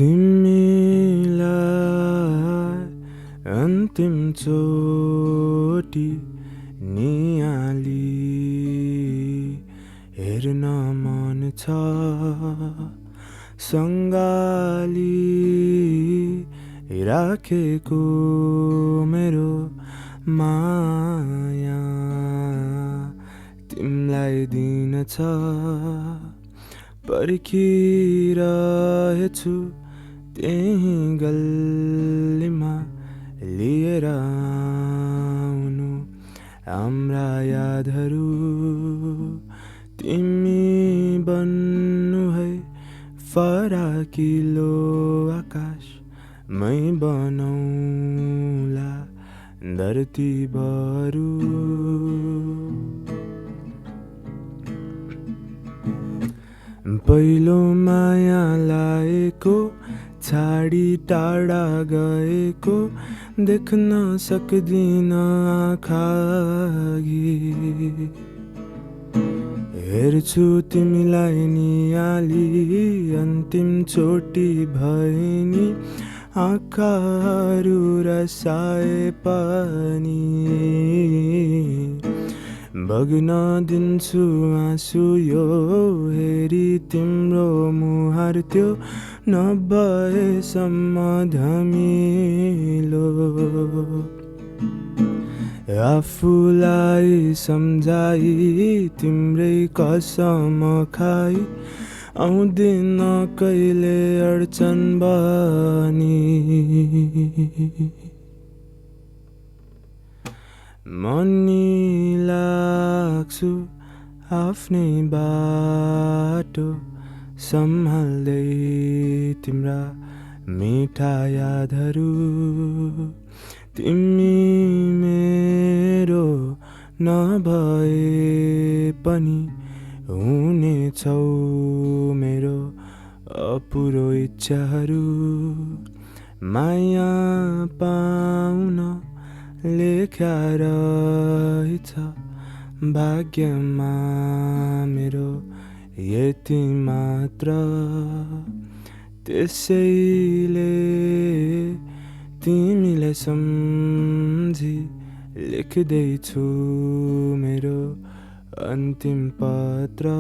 तिमीलाई अन्तिम चोटी नियाली हेर्न मन छ सँगाली राखेको मेरो माया तिमीलाई दिन छ पर्खिरहेछु त्यही गल्लीमा लिएर आउनु हाम्रा यादहरू तिमी बन्नु है फराकिलो आकाश मै बनाउला धरती बरु पहिलो माया लाएको छाडी टाढा गएको देख्न सक्दिन आँखागी हेर्छु तिमीलाई नियाली अन्तिम चोटी भएनी आँखाहरू रसाए पनि बग्न दिन्छु आँसु यो हेरी तिम्रो मुहार त्यो नभएसम्म धमिलो आफूलाई सम्झाई तिम्रै कसम खाई आउँदिन कहिले अडचन बनी मनी लाग्छु आफ्नै बाटो सम्हाल्दै तिम्रा मिठा यादहरू तिमी मेरो नभए पनि हुनेछौ मेरो अपुरो इच्छाहरू माया पाउन लेख्या रहेछ भाग्यमा मेरो यति मात्र त्यसैले तिमीलाई सम्झी लेख्दैछु मेरो अन्तिम पत्र